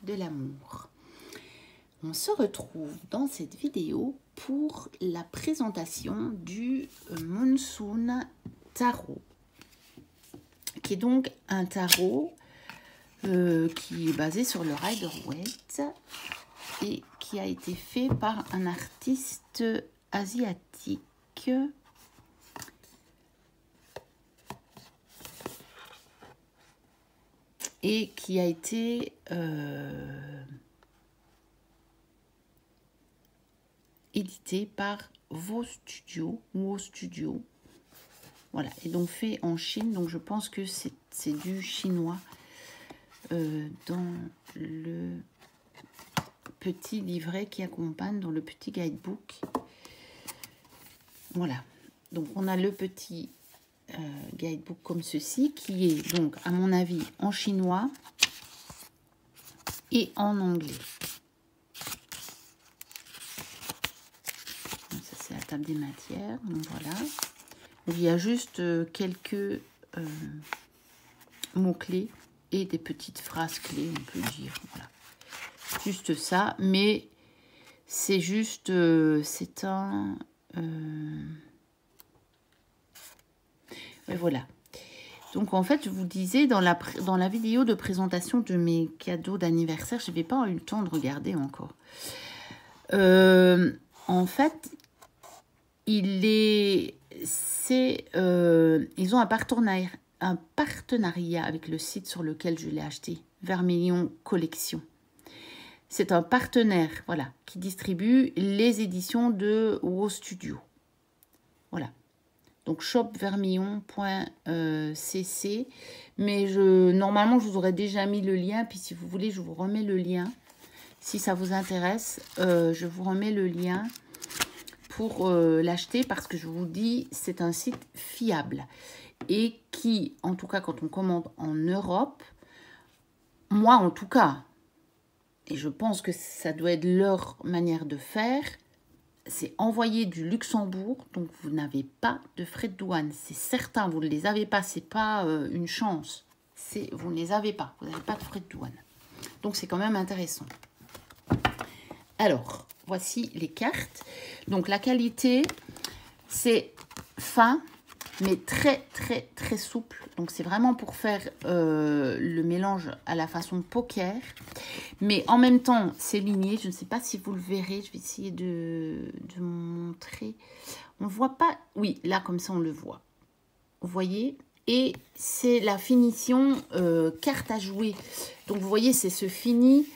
de l'amour. On se retrouve dans cette vidéo pour la présentation du Monsoon Tarot, qui est donc un tarot qui est basé sur le Rider-Waite et qui a été fait par un artiste asiatique. Et qui a été édité par Wo Studio. Voilà, et donc fait en Chine. Donc je pense que c'est du chinois dans le petit livret qui accompagne, dans le petit guidebook. Voilà, donc on a le petit guidebook comme ceci, qui est donc à mon avis en chinois et en anglais. Donc ça c'est la table des matières, donc voilà. Donc, il y a juste quelques mots-clés et des petites phrases clés, on peut dire, voilà. Juste ça, mais c'est juste, c'est un... voilà. Donc en fait, je vous disais dans la vidéo de présentation de mes cadeaux d'anniversaire, je n'avais pas eu le temps de regarder encore. En fait, ils ont un partenariat avec le site sur lequel je l'ai acheté, Vermillon Collection. C'est un partenaire, voilà, qui distribue les éditions de Wo Studio. Voilà. Donc shopvermillon.cc, mais normalement je vous aurais déjà mis le lien, puis si vous voulez je vous remets le lien. Si ça vous intéresse, je vous remets le lien pour l'acheter, parce que je vous dis, c'est un site fiable et qui, en tout cas quand on commande en Europe, moi en tout cas, et je pense que ça doit être leur manière de faire, c'est envoyé du Luxembourg, donc vous n'avez pas de frais de douane. C'est certain, vous ne les avez pas, c'est pas une chance. Vous ne les avez pas, vous n'avez pas de frais de douane. Donc c'est quand même intéressant. Alors, voici les cartes. Donc la qualité, c'est fin, mais très très très souple. Donc c'est vraiment pour faire le mélange à la façon poker. Mais en même temps, c'est ligné. Je ne sais pas si vous le verrez. Je vais essayer de montrer. On ne voit pas. Oui, là, comme ça, on le voit. Vous voyez? Et c'est la finition carte à jouer. Donc, vous voyez, c'est ce fini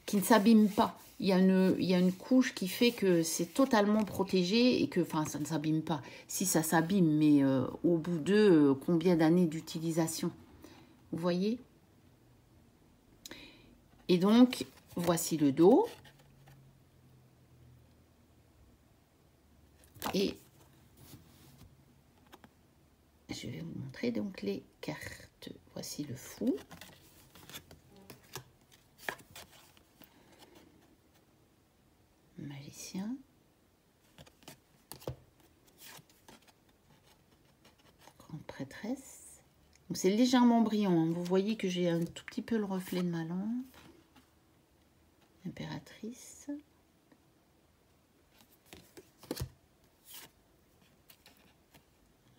qui ne s'abîme pas. Il y a une couche qui fait que c'est totalement protégé et que, enfin, ça ne s'abîme pas. Si ça s'abîme, mais au bout de combien d'années d'utilisation? Vous voyez? Et donc, voici le dos. Et je vais vous montrer donc les cartes. Voici le fou. Magicien. Grande prêtresse. Donc c'est légèrement brillant, hein. Vous voyez que j'ai un tout petit peu le reflet de ma lampe. Impératrice.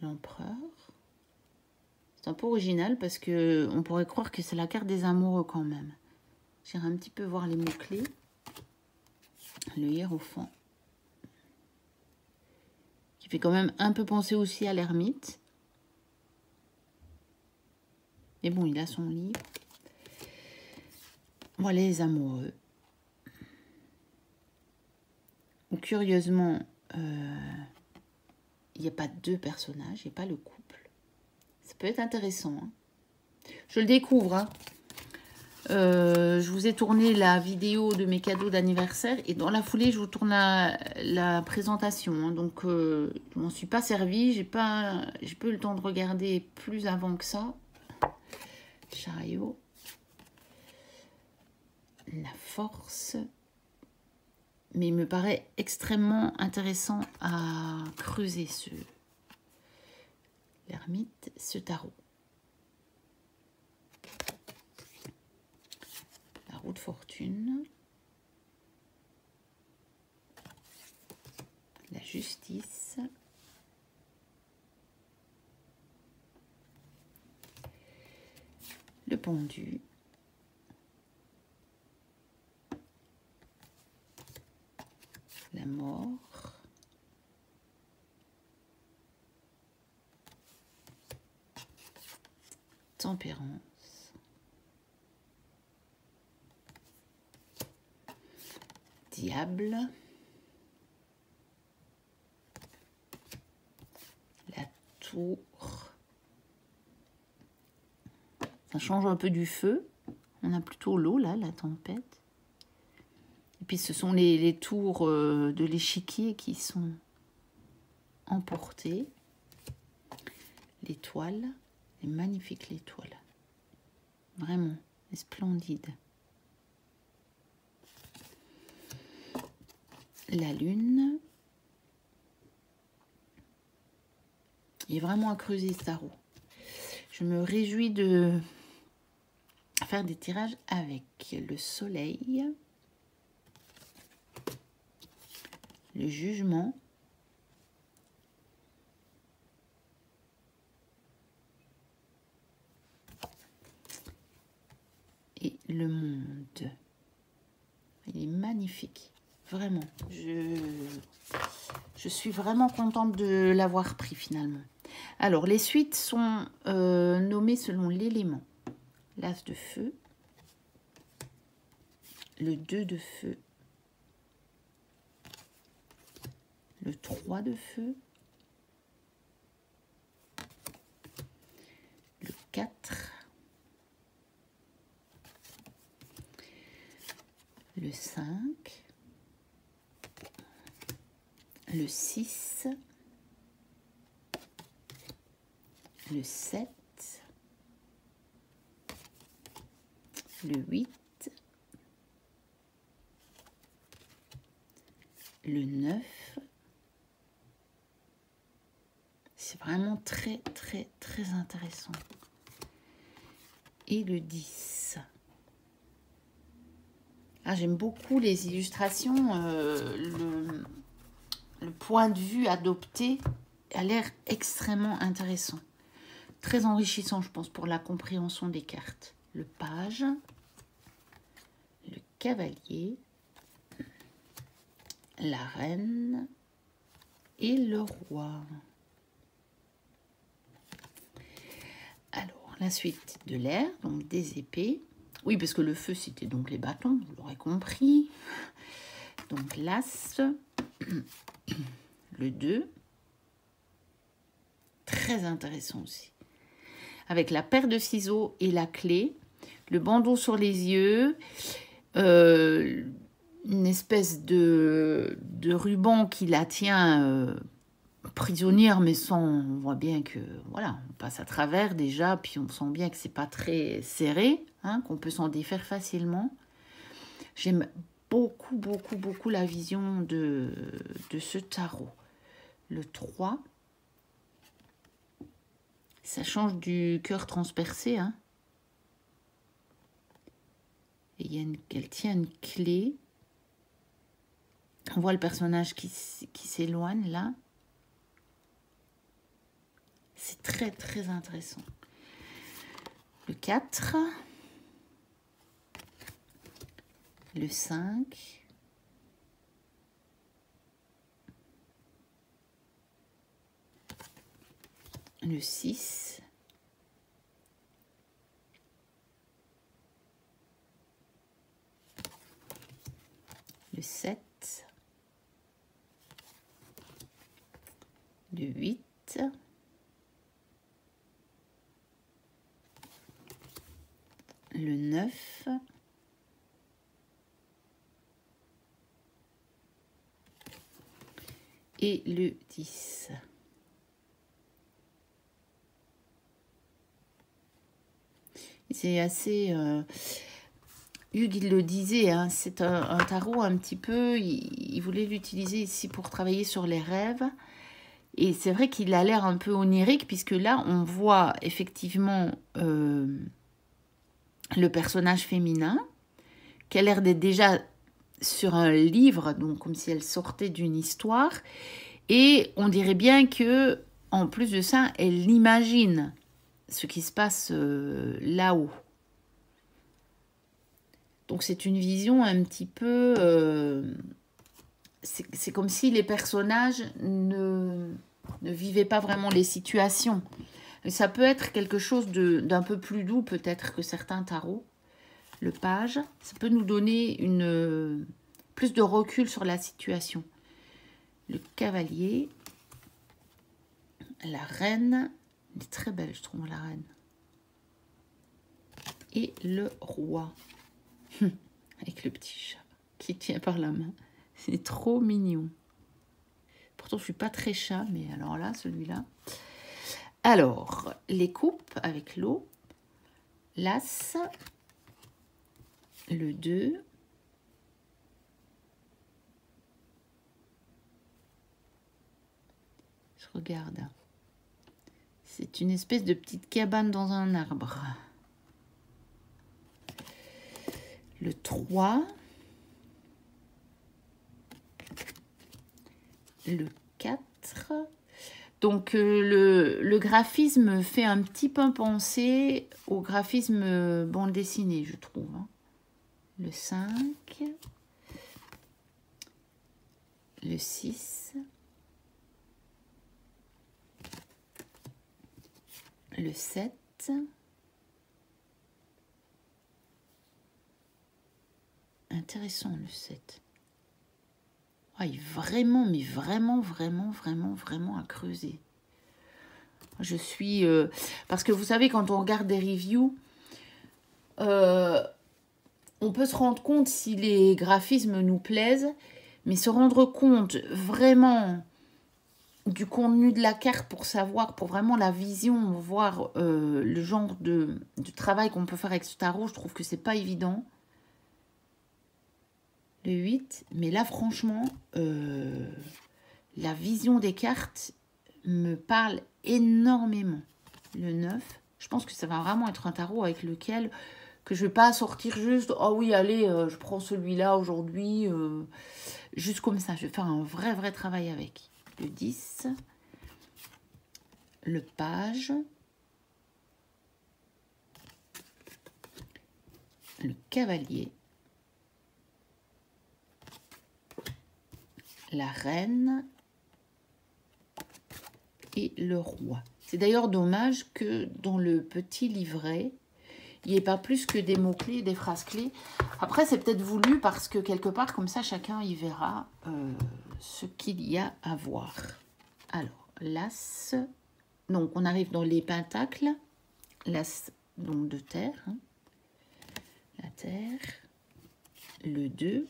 L'empereur. C'est un peu original parce que on pourrait croire que c'est la carte des amoureux quand même. J'irai un petit peu voir les mots-clés. Le hiérophant. Qui fait quand même un peu penser aussi à l'ermite. Mais bon, il a son livre. Voilà les amoureux. Ou curieusement, il n'y a pas deux personnages, il n'y a pas le couple. Ça peut être intéressant, hein. Je le découvre, hein. Je vous ai tourné la vidéo de mes cadeaux d'anniversaire et dans la foulée, je vous tourne la présentation, hein. Donc, je ne m'en suis pas servie. J'ai pas eu le temps de regarder plus avant que ça. Chariot. La force. Mais il me paraît extrêmement intéressant à creuser l'ermite, ce tarot. La roue de fortune. La justice. Le pendu. La mort. Tempérance. Diable. La tour. Ça change un peu du feu. On a plutôt l'eau là, la tempête. Et puis ce sont les tours de l'échiquier qui sont emportées. L'étoile. C'est magnifique l'étoile. Vraiment, c'est splendide. La lune. Il y a vraiment à creuser ce tarot. Je me réjouis de faire des tirages avec le soleil. Le jugement. Et le monde. Il est magnifique. Vraiment. Je suis vraiment contente de l'avoir pris finalement. Alors, les suites sont nommées selon l'élément. L'as de feu. Le 2 de feu. Le 3 de feu. Le 4. Le 5, le 6, le 7, le 8, le 9. C'est vraiment très, très, très intéressant. Et le 10. Ah, j'aime beaucoup les illustrations. Le point de vue adopté a l'air extrêmement intéressant. Très enrichissant, je pense, pour la compréhension des cartes. Le page, le cavalier, la reine et le roi. Alors, la suite de l'air, donc des épées. Oui, parce que le feu, c'était donc les bâtons, vous l'aurez compris. Donc, l'as, le 2. Très intéressant aussi. Avec la paire de ciseaux et la clé, le bandeau sur les yeux, une espèce de ruban qui la tient prisonnière, mais sans, on voit bien que, voilà, on passe à travers déjà, puis on sent bien que c'est pas très serré, hein, qu'on peut s'en défaire facilement. J'aime beaucoup, beaucoup, beaucoup la vision de ce tarot. Le 3, ça change du cœur transpercé, hein. Et elle tient une clé. On voit le personnage qui s'éloigne là. C'est très, très intéressant. Le 4. Le 5. Le 6. Le 7. Le 8. Le 9. Et le 10. C'est assez... Hugues, il le disait, hein, c'est un tarot un petit peu... Il voulait l'utiliser ici pour travailler sur les rêves. Et c'est vrai qu'il a l'air un peu onirique, puisque là, on voit effectivement le personnage féminin qui a l'air d'être déjà sur un livre, donc comme si elle sortait d'une histoire. Et on dirait bien que, en plus de ça, elle imagine ce qui se passe là-haut. Donc c'est une vision un petit peu... c'est comme si les personnages ne vivaient pas vraiment les situations. Et ça peut être quelque chose d'un peu plus doux peut-être que certains tarots. Le page, ça peut nous donner plus de recul sur la situation. Le cavalier, la reine, elle est très belle je trouve la reine. Et le roi, avec le petit chat qui tient par la main. C'est trop mignon. Pourtant, je suis pas très chat, mais alors là, celui-là. Alors, les coupes avec l'eau. L'as. Le 2. Je regarde. C'est une espèce de petite cabane dans un arbre. Le 3. Le 4. Donc le graphisme fait un petit peu penser au graphisme bande dessinée, je trouve. Le 5. Le 6. Le 7. Intéressant le 7. Ah, il est vraiment, mais vraiment, vraiment, vraiment, vraiment à creuser. Je suis... parce que vous savez, quand on regarde des reviews, on peut se rendre compte si les graphismes nous plaisent, mais se rendre compte vraiment du contenu de la carte pour savoir, pour vraiment la vision, voir le genre de travail qu'on peut faire avec ce tarot, je trouve que c'est pas évident. Le 8, mais là franchement, la vision des cartes me parle énormément. Le 9, je pense que ça va vraiment être un tarot avec lequel que je ne vais pas sortir juste, oh oui, allez, je prends celui-là aujourd'hui, juste comme ça. Je vais faire un vrai travail avec. Le 10, le page, le cavalier, la reine et le roi. C'est d'ailleurs dommage que dans le petit livret, il n'y ait pas plus que des mots-clés, des phrases-clés. Après, c'est peut-être voulu parce que quelque part, comme ça, chacun y verra ce qu'il y a à voir. Alors, l'as. Donc, on arrive dans les pentacles. L'as, donc, de terre. Hein. La terre. Le 2.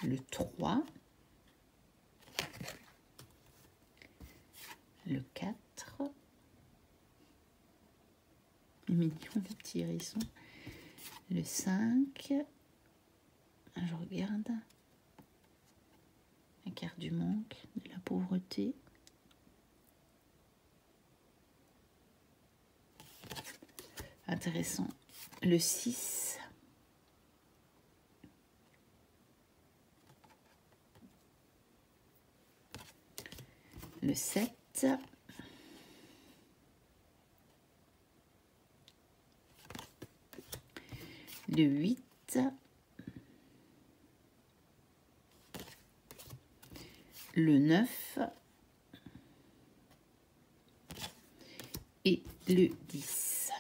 Le 3. Le 4. Mignon, le petit hérisson. Le 5. Je regarde. La carte du manque, de la pauvreté. Intéressant. Le 6. Le 7. Le 8. Le 9. Et le 10.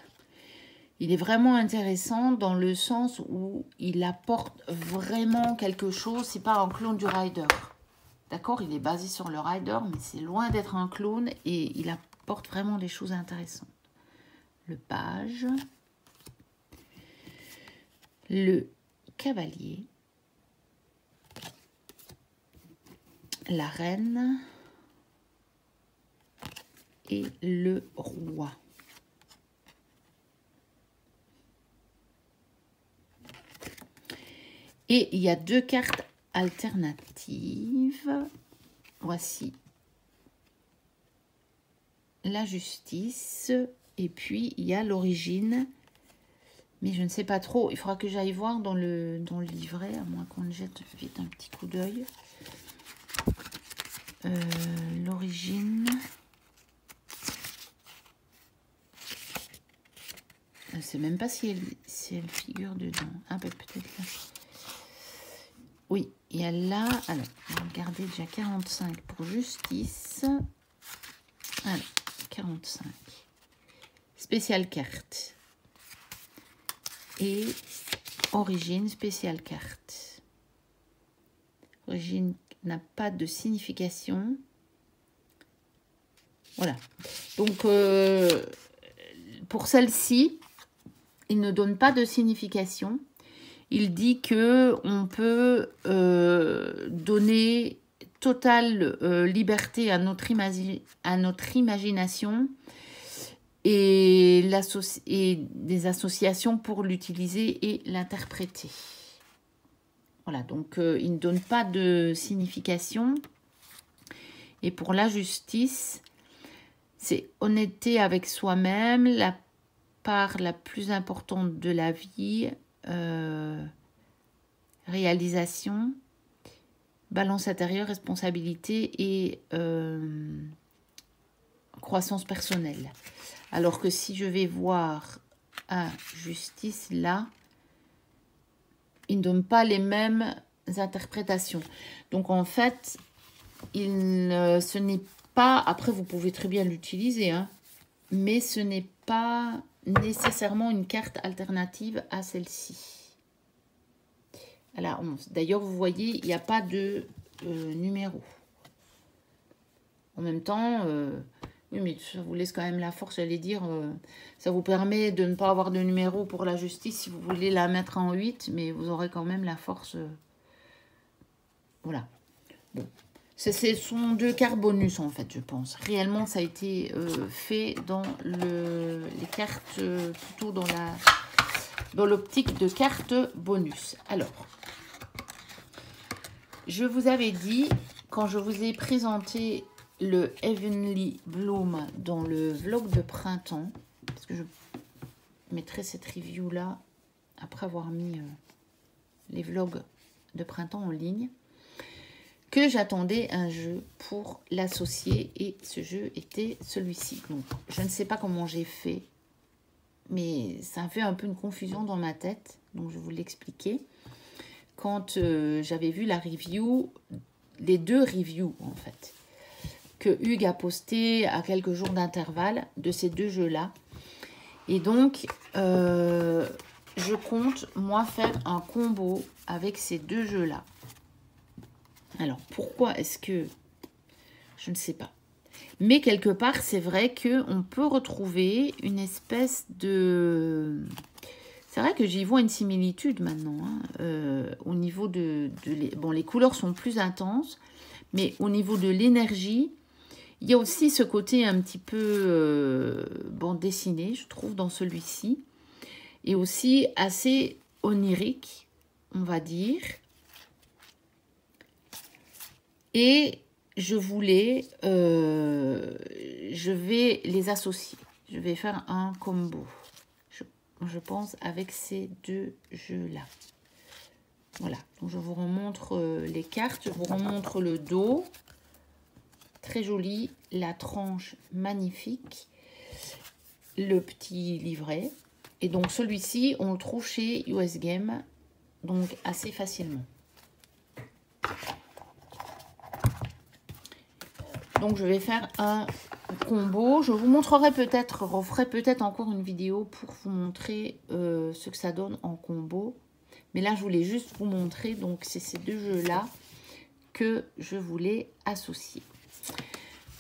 Il est vraiment intéressant dans le sens où il apporte vraiment quelque chose. C'est pas un clone du Rider. D'accord, il est basé sur le Rider, mais c'est loin d'être un clone et il apporte vraiment des choses intéressantes. Le page, le cavalier, la reine et le roi. Et il y a deux cartes alternatives. Voici la justice et puis il y a l'origine Mais je ne sais pas trop. Il faudra que j'aille voir dans le livret, à moins qu'on jette vite un petit coup d'œil. L'origine. Je ne sais même pas si elle figure dedans. Ah, ben, peut-être là. Oui, il y a là. Alors, on va regarder déjà 45 pour justice. Alors, 45. Spéciale carte. Et origine, spéciale carte. Origine n'a pas de signification. Voilà. Donc, pour celle-ci, il ne donne pas de signification. Il dit que on peut donner totale liberté à notre imagination et des associations pour l'utiliser et l'interpréter. Voilà, donc il ne donne pas de signification. Et pour la justice, c'est honnêteté avec soi-même, la part la plus importante de la vie, réalisation, balance intérieure, responsabilité et croissance personnelle. Alors que si je vais voir à justice, là, il ne donne pas les mêmes interprétations. Donc en fait, ce n'est pas... Après, vous pouvez très bien l'utiliser, hein, mais ce n'est pas nécessairement une carte alternative à celle-ci. À la 11. D'ailleurs, vous voyez, il n'y a pas de numéro. En même temps, oui, mais ça vous laisse quand même la force, j'allais dire. Ça vous permet de ne pas avoir de numéro pour la justice si vous voulez la mettre en 8, mais vous aurez quand même la force. Voilà. Bon. Ce sont 2 cartes bonus, en fait, je pense. Réellement, ça a été fait dans les cartes, plutôt dans l'optique de cartes bonus. Alors, je vous avais dit, quand je vous ai présenté le Heavenly Bloom dans le vlog de printemps, parce que je mettrai cette review-là après avoir mis les vlogs de printemps en ligne, que j'attendais un jeu pour l'associer et ce jeu était celui-ci. Donc, je ne sais pas comment j'ai fait, mais ça a fait un peu une confusion dans ma tête, donc je vais vous l'expliquer. Quand j'avais vu la review, les 2 reviews en fait, que Hugues a posté à quelques jours d'intervalle de ces 2 jeux-là. Et donc, je compte, moi, faire un combo avec ces 2 jeux-là. Alors, pourquoi est-ce que... Je ne sais pas. Mais quelque part, c'est vrai qu'on peut retrouver une espèce de... C'est vrai que j'y vois une similitude maintenant. Hein, au niveau bon, les couleurs sont plus intenses, mais au niveau de l'énergie, il y a aussi ce côté un petit peu bande dessinée, je trouve, dans celui-ci. Et aussi assez onirique, on va dire. Et je voulais, je vais les associer. Je vais faire un combo, je pense, avec ces 2 jeux-là. Voilà, donc je vous remontre les cartes, je vous remontre le dos. Très joli, la tranche magnifique, le petit livret. Et donc celui-ci, on le trouve chez US Game, donc assez facilement. Donc je vais faire un combo. Je vous montrerai peut-être, referai peut-être encore une vidéo pour vous montrer ce que ça donne en combo. Mais là, je voulais juste vous montrer, donc c'est ces 2 jeux-là que je voulais associer.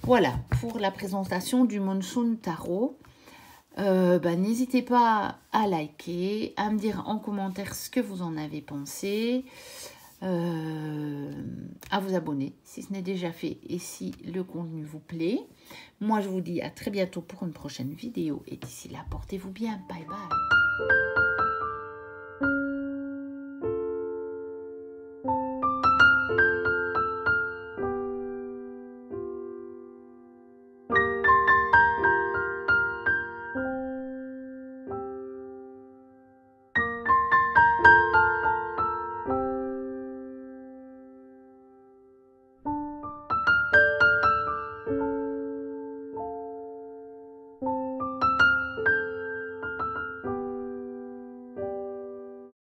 Voilà, pour la présentation du Monsoon Tarot. N'hésitez pas à liker, à me dire en commentaire ce que vous en avez pensé. À vous abonner si ce n'est déjà fait et si le contenu vous plaît. Moi, je vous dis à très bientôt pour une prochaine vidéo et d'ici là, portez-vous bien. Bye bye.